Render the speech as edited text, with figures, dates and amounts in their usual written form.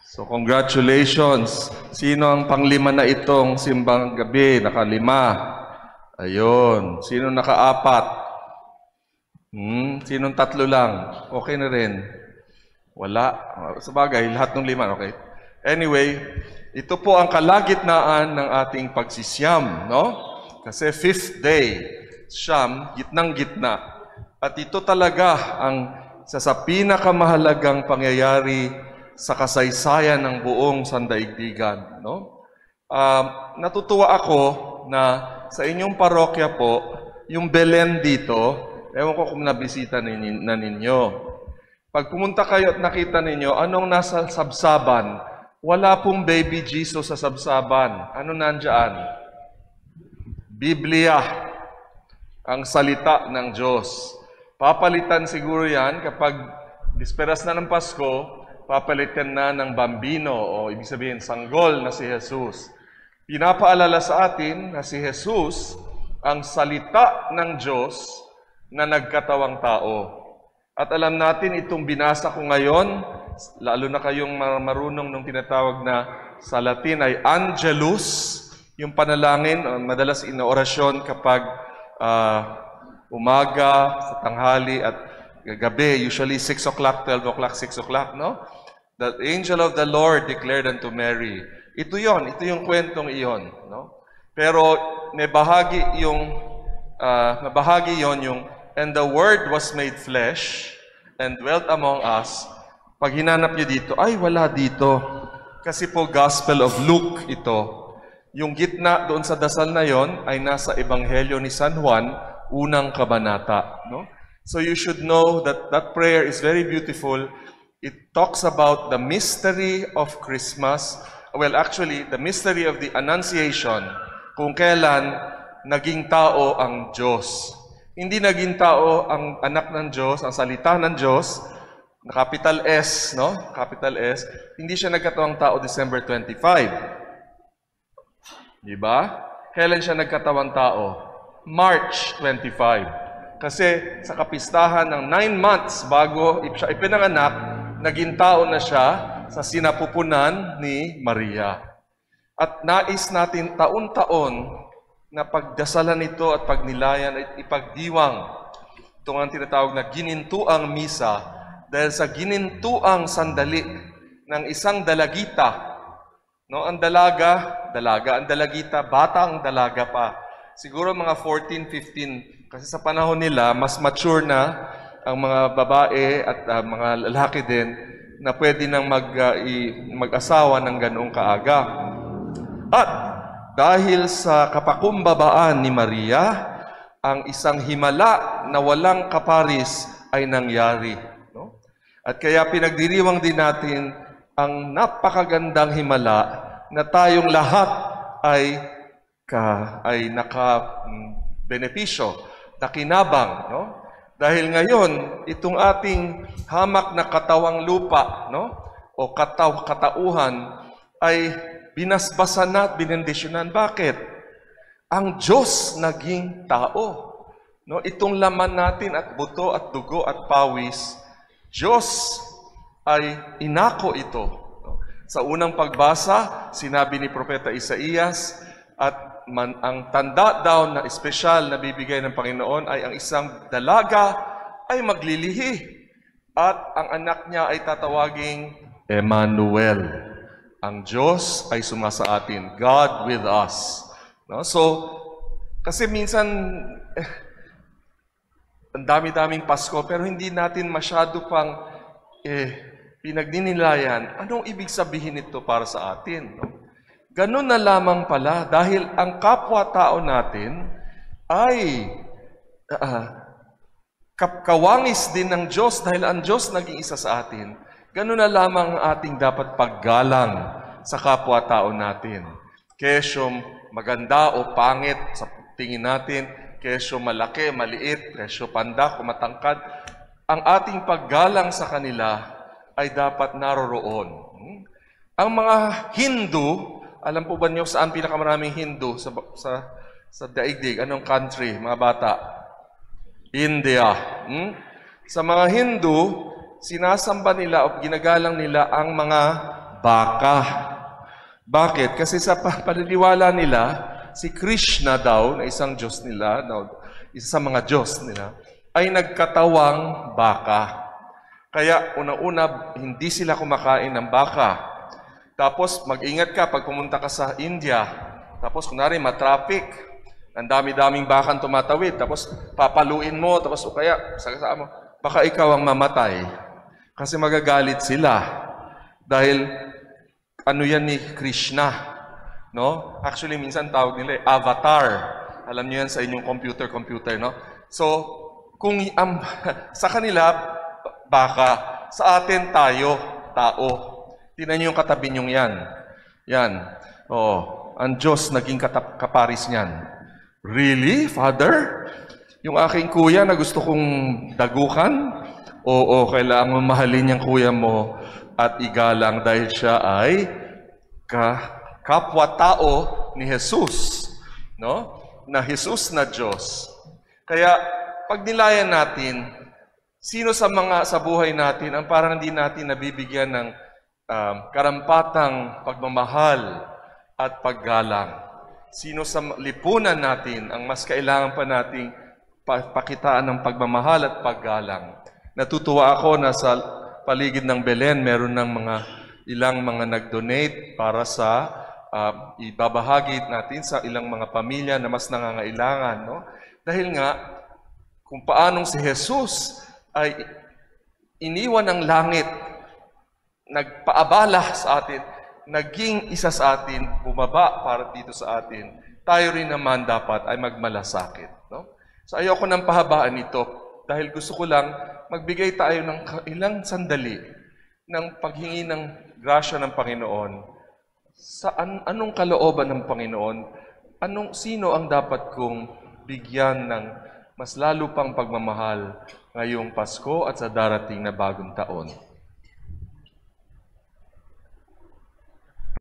So congratulations. Sino ang panglima na itong simbang gabi? Nakalima. Ayun. Sino nakaapat? Sinong tatlo lang? Okay na rin. Wala. Sabagay, lahat ng lima. Okay. Anyway, ito po ang kalagitnaan ng ating pagsisyam, no? Kasi 5th day, siyam, gitnang-gitna. At ito talaga ang sa pinakamahalagang pangyayari sa kasaysayan ng buong sandaigdigan, no? Natutuwa ako na sa inyong parokya po, yung Belen dito, ewan ko kung nabisita na ninyo. Pag pumunta kayo at nakita ninyo, anong nasa sabsaban? Wala pong baby Jesus sa sabsaban. Ano nandyan? Biblia, ang salita ng Diyos. Papalitan siguro yan kapag bisperas na ng Pasko, papalitan na ng bambino o ibig sabihin sanggol na si Jesus. Pinapaalala sa atin na si Jesus ang salita ng Diyos na nagkatawang tao. At alam natin itong binasa ko ngayon, lalo na kayong marunong nung tinatawag na sa Latin ay Angelus, yung panalangin, madalas inoorasyon kapag umaga, sa tanghali at gabi, usually 6 o'clock, 12 o'clock, 6 o'clock, no? The angel of the Lord declared unto Mary. Ito yung kwentong iyon, no? Pero may bahagi yung and the word was made flesh and dwelt among us. Pag hinanap niyo dito, ay wala dito. Kasi po Gospel of Luke ito. Yung gitna doon sa dasal na yon ay nasa Ebanghelyo ni San Juan, unang kabanata, no? So you should know that that prayer is very beautiful. It talks about the mystery of Christmas. Well, actually, the mystery of the Annunciation. Kung kailan naging tao ang Diyos. Hindi naging tao ang anak ng Diyos, ang salita ng Diyos, na capital S, no? Capital S. Hindi siya nagkatawang tao December 25. Di ba? Kailan siya nagkatawang tao? March 25. Kasi sa kapistahan ng 9 months bago siya ipinanganak, naging tao na siya sa sinapupunan ni Maria. At nais natin taon-taon na pagdasalan ito at pagnilayan at ipagdiwang itong ang tinatawag na ginintuang misa dahil sa ginintuang sandali ng isang dalagita. No, ang dalaga, ang dalagita, batang dalaga pa. Siguro mga 14, 15, kasi sa panahon nila, mas mature na ang mga babae at mga lalaki din na pwede nang mag-asawa ng ganoong kaaga. At dahil sa kapakumbabaan ni Maria, ang isang himala na walang kaparis ay nangyari. No? At kaya pinagdiriwang din natin ang napakagandang himala na tayong lahat ay naka-benepisyo, nakinabang, no? Dahil ngayon, itong ating hamak na katawang lupa, no? O katauhan, ay binasbasan at binendisyonan. Bakit? Ang Diyos naging tao. No? Itong laman natin at buto at dugo at pawis, Diyos ay inako ito. No? Sa unang pagbasa, sinabi ni Propeta Isaías, at ang tanda daw na espesyal na bibigay ng Panginoon ay ang isang dalaga ay maglilihi at ang anak niya ay tatawaging Emmanuel. Ang Diyos ay sumasa atin. God with us. No? So, kasi minsan ang dami-daming Pasko pero hindi natin masyado pang pinagninilayan. Anong ibig sabihin nito para sa atin? No? Ganun na lamang pala dahil ang kapwa-tao natin ay kawangis din ng Diyos dahil ang Diyos naging isa sa atin. Ganun na lamang ang ating dapat paggalang sa kapwa-tao natin. Kesyo maganda o pangit sa tingin natin, kesyo malaki, maliit, kesyo pandak o matangkad, ang ating paggalang sa kanila ay dapat naroroon. Ang mga Hindu, alam po ba niyo saan pinakamaraming Hindu sa daigdig? Anong country, mga bata? India. Sa mga Hindu, sinasamba nila o ginagalang nila ang mga baka. Bakit? Kasi sa paniniwala nila, si Krishna daw, na isang Diyos nila, isa sa mga Diyos nila, ay nagkatawang baka. Kaya unang-una, hindi sila kumakain ng baka. Tapos mag-ingat ka pag pumunta ka sa India. Tapos kunwari matraffic, ang dami-daming bakang tumatawid. Tapos papaluin mo, tapos o kaya sagasaan mo, baka ikaw ang mamatay. Kasi magagalit sila. Dahil ano yan ni Krishna, no? Actually, minsan tawag nila avatar. Alam niyo yan sa inyong computer, no? So, kung sa kanila, baka, sa atin tayo, tao. Tingnan niyo yung katabi niyong yan. Yan. Oh, ang Diyos naging kaparis niyan. Really, Father? Yung aking kuya na gusto kong dagukan? Oo, kailangan mahalin yung kuya mo at igalang dahil siya ay kapwa-tao ni Jesus, no? Na Jesus na Diyos. Kaya pag nilayan natin, sino sa buhay natin ang parang hindi natin nabibigyan ng karampatang pagmamahal at paggalang? Sino sa lipunan natin ang mas kailangan pa nating pakitaan ng pagmamahal at paggalang? Natutuwa ako na sa paligid ng Belen, meron ng ilang mga nag-donate para sa ibabahagi natin sa ilang mga pamilya na mas nangangailangan. No? Dahil nga, kung paanong si Jesus ay iniwan ng langit, nagpaabala sa atin, naging isa sa atin, bumaba para dito sa atin, tayo rin naman dapat ay magmalasakit. No? So ayoko ng pahabaan ito dahil gusto ko lang magbigay tayo ng ilang sandali ng paghingi ng grasya ng Panginoon. Sa anong kalooban ng Panginoon? Sino ang dapat kong bigyan ng mas lalo pang pagmamahal ngayong Pasko at sa darating na bagong taon?